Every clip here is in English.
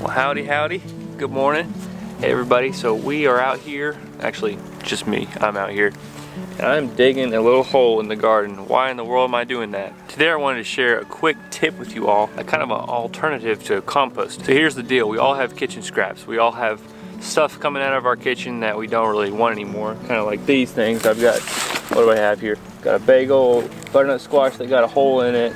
Well, howdy, howdy. Good morning. Hey, everybody. So we are out here. Actually, just me. I'm out here. And I'm digging a little hole in the garden. Why in the world am I doing that? Today I wanted to share a quick tip with you all, a kind of an alternative to compost. So here's the deal. We all have kitchen scraps. We all have stuff coming out of our kitchen that we don't really want anymore. Kind of like these things. I've got, what do I have here? Got a bagel, butternut squash that got a hole in it,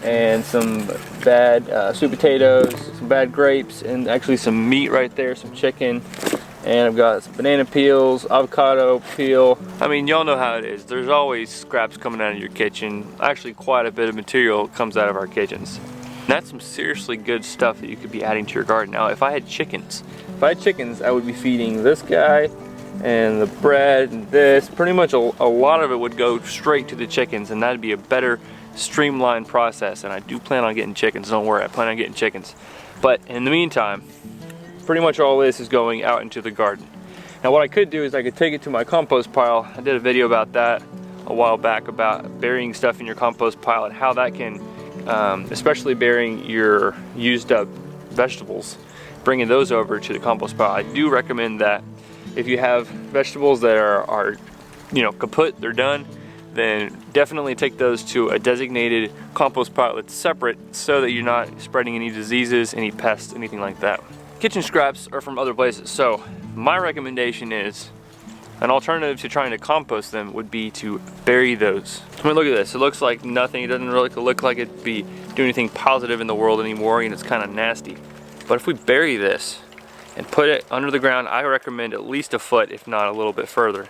and some bad sweet potatoes, some bad grapes, and actually some meat right there, some chicken. And I've got some banana peels, avocado peel. I mean, y'all know how it is. There's always scraps coming out of your kitchen. Actually, quite a bit of material comes out of our kitchens. And that's some seriously good stuff that you could be adding to your garden. Now, if I had chickens, I would be feeding this guy and the bread and this. Pretty much a lot of it would go straight to the chickens, and that'd be a better streamlined process. And I do plan on getting chickens. Don't worry, I plan on getting chickens. But in the meantime, pretty much all this is going out into the garden. Now what I could do is I could take it to my compost pile. I did a video about that a while back, about burying stuff in your compost pile and how that can, especially burying your used up vegetables, bringing those over to the compost pile. I do recommend that if you have vegetables that are you know, kaput, they're done, then definitely take those to a designated compost pile that's separate so that you're not spreading any diseases, any pests, anything like that. Kitchen scraps are from other places, so my recommendation is an alternative to trying to compost them would be to bury those. I mean, look at this. It looks like nothing. It doesn't really look like it'd be doing anything positive in the world anymore, and it's kind of nasty. But if we bury this and put it under the ground, I recommend at least a foot, if not a little bit further.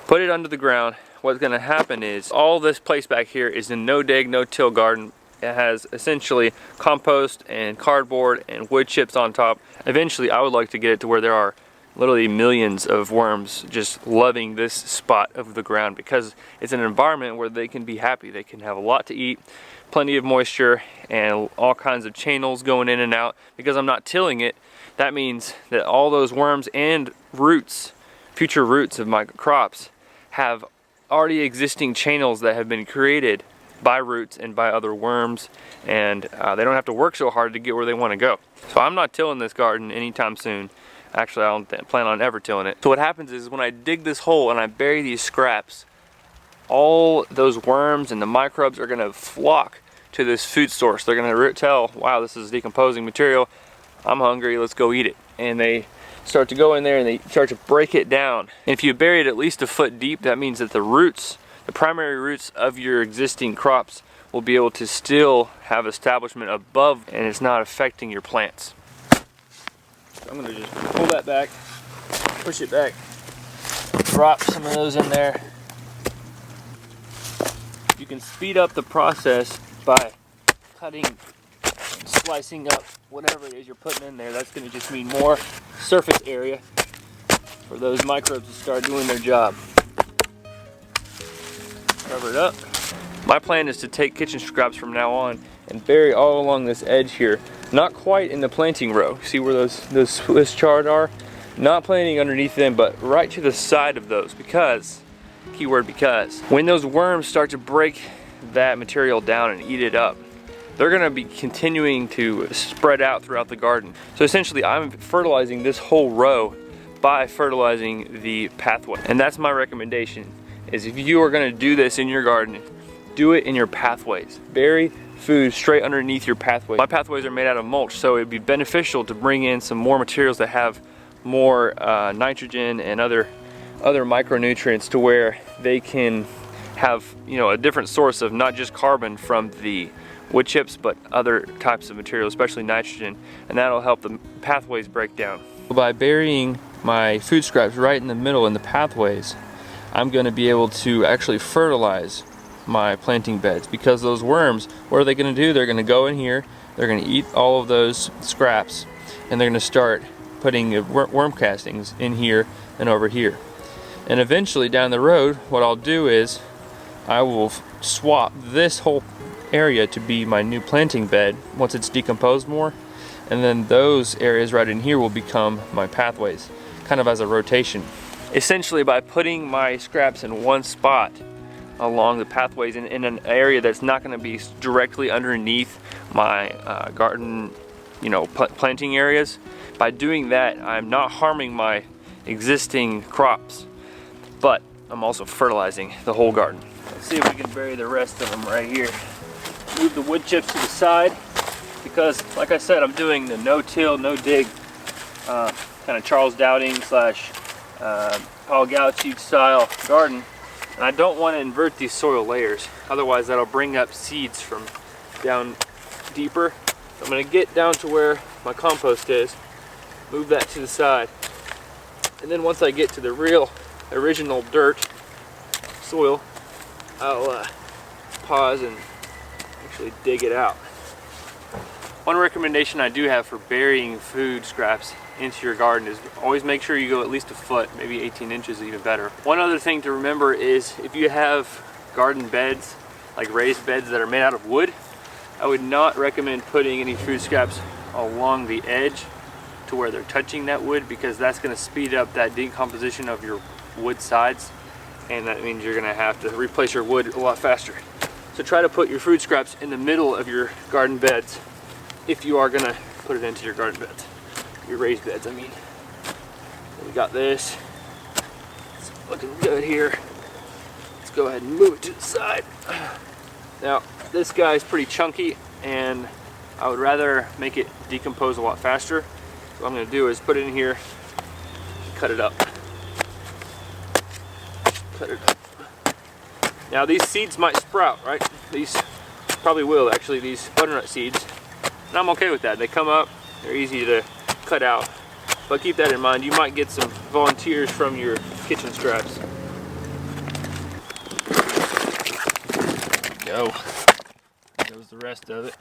Put it under the ground. What's going to happen is all this place back here is a no-dig, no-till garden. It has essentially compost and cardboard and wood chips on top. Eventually, I would like to get it to where there are literally millions of worms just loving this spot of the ground, because it's an environment where they can be happy. They can have a lot to eat, plenty of moisture, and all kinds of channels going in and out. Because I'm not tilling it, that means that all those worms and roots, future roots of my crops, have already existing channels that have been created by roots and by other worms, and they don't have to work so hard to get where they want to go. So I'm not tilling this garden anytime soon. Actually, I don't plan on ever tilling it. So what happens is when I dig this hole and I bury these scraps, all those worms and the microbes are going to flock to this food source. They're going to tell, wow, this is decomposing material. I'm hungry, let's go eat it. And they start to go in there and they start to break it down. And if you bury it at least a foot deep, that means that the roots, the primary roots of your existing crops, will be able to still have establishment above, and it's not affecting your plants. So I'm going to just pull that back, push it back, drop some of those in there. You can speed up the process by cutting, slicing up whatever it is you're putting in there. That's going to just mean more surface area for those microbes to start doing their job. Cover it up. My plan is to take kitchen scraps from now on and bury all along this edge here. Not quite in the planting row. See where those Swiss chard are? Not planting underneath them, but right to the side of those, because, keyword because, when those worms start to break that material down and eat it up, they're going to be continuing to spread out throughout the garden. So essentially, I'm fertilizing this whole row by fertilizing the pathway. And that's my recommendation, is if you are going to do this in your garden, do it in your pathways. Bury food straight underneath your pathway. My pathways are made out of mulch, so it'd be beneficial to bring in some more materials that have more nitrogen and other micronutrients, to where they can have, you know, a different source of not just carbon from the wood chips, but other types of material, especially nitrogen, and that'll help the pathways break down. By burying my food scraps right in the middle in the pathways, I'm going to be able to actually fertilize my planting beds, because those worms, what are they going to do? They're going to go in here, they're going to eat all of those scraps, and they're going to start putting worm castings in here and over here. And eventually down the road, what I'll do is I will swap this whole area to be my new planting bed once it's decomposed more, and then those areas right in here will become my pathways, kind of as a rotation. Essentially, by putting my scraps in one spot along the pathways in an area that's not going to be directly underneath my garden, planting areas, by doing that, I'm not harming my existing crops, but I'm also fertilizing the whole garden. Let's see if we can bury the rest of them right here. Move the wood chips to the side, because like I said, I'm doing the no-till, no-dig kind of Charles Dowding slash Paul Gauchi style garden, and I don't want to invert these soil layers, otherwise that'll bring up seeds from down deeper. So I'm going to get down to where my compost is, move that to the side, and then once I get to the real original dirt soil, I'll pause and actually dig it out. One recommendation I do have for burying food scraps into your garden is always make sure you go at least a foot, maybe 18 inches, even better. One other thing to remember is if you have garden beds, like raised beds that are made out of wood, I would not recommend putting any food scraps along the edge to where they're touching that wood, because that's going to speed up that decomposition of your wood sides, and that means you're going to have to replace your wood a lot faster. So try to put your food scraps in the middle of your garden beds if you are going to put it into your garden beds. Your raised beds, I mean. We got this. It's looking good here. Let's go ahead and move it to the side. Now, this guy is pretty chunky, and I would rather make it decompose a lot faster. What I'm going to do is put it in here, cut it up. Cut it up. Now, these seeds might sprout, right? These probably will, actually, these butternut seeds. And I'm okay with that. They come up, they're easy to cut out. But keep that in mind, you might get some volunteers from your kitchen scraps. Go. There goes the rest of it.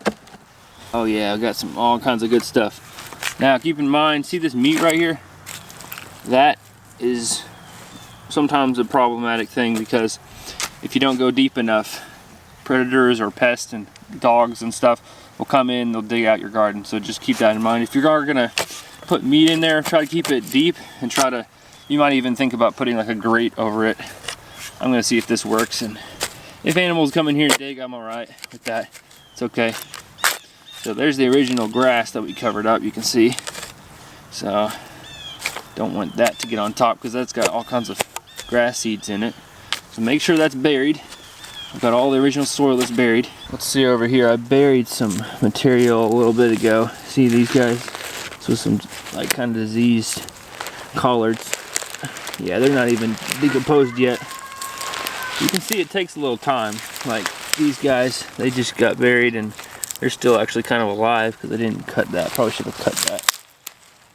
Oh yeah, I've got all kinds of good stuff. Now keep in mind, see this meat right here? That is sometimes a problematic thing, because if you don't go deep enough, predators or pests and dogs and stuff will come in, they'll dig out your garden. So just keep that in mind. If you're gonna put meat in there, try to keep it deep, and you might even think about putting like a grate over it. I'm gonna see if this works, and if animals come in here and dig, I'm all right with that. It's okay. So there's the original grass that we covered up, you can see. So don't want that to get on top, because that's got all kinds of grass seeds in it. So make sure that's buried. I've got all the original soil that's buried. Let's see over here, I buried some material a little bit ago. See these guys? So some like kind of diseased collards. Yeah, they're not even decomposed yet. You can see it takes a little time. Like these guys, they just got buried and they're still actually kind of alive because I didn't cut that. Probably should have cut that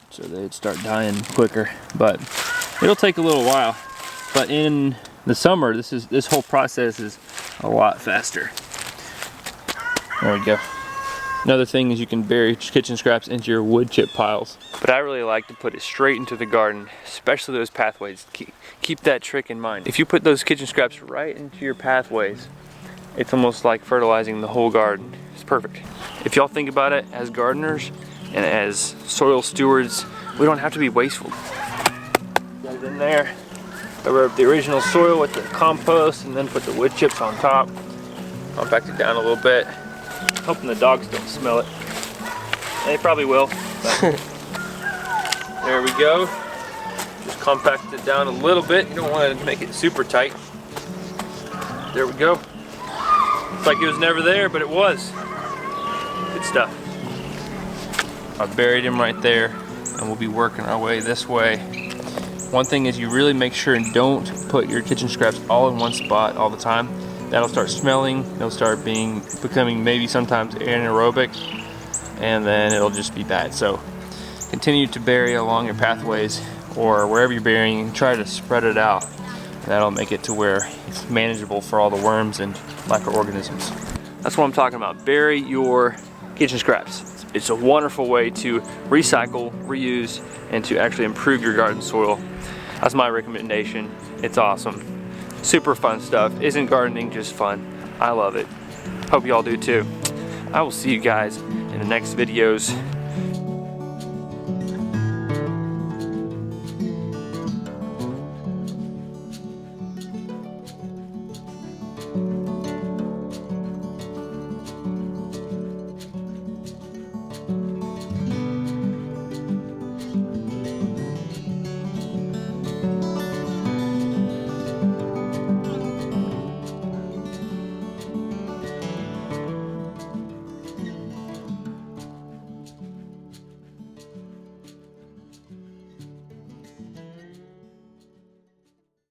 so they'd start dying quicker. But it'll take a little while. But in the summer, this whole process is a lot faster. There we go. Another thing is you can bury kitchen scraps into your wood chip piles. But I really like to put it straight into the garden, especially those pathways. Keep that trick in mind. If you put those kitchen scraps right into your pathways, it's almost like fertilizing the whole garden. It's perfect. If y'all think about it, as gardeners and as soil stewards, we don't have to be wasteful. Get it in there. Cover up the original soil with the compost, and then put the wood chips on top. Compact it down a little bit. Hoping the dogs don't smell it. They probably will. But there we go. Just compact it down a little bit. You don't want to make it super tight. There we go. It's like it was never there, but it was. Good stuff. I buried him right there, and we'll be working our way this way. One thing is you really make sure and don't put your kitchen scraps all in one spot all the time, that'll start smelling, it'll start becoming maybe sometimes anaerobic, and then it'll just be bad. So continue to bury along your pathways or wherever you're burying, try to spread it out, and that'll make it to where it's manageable for all the worms and microorganisms. That's what I'm talking about. Bury your kitchen scraps. It's a wonderful way to recycle, reuse, and to actually improve your garden soil. That's my recommendation. It's awesome. Super fun stuff. Isn't gardening just fun? I love it. Hope you all do too. I will see you guys in the next videos.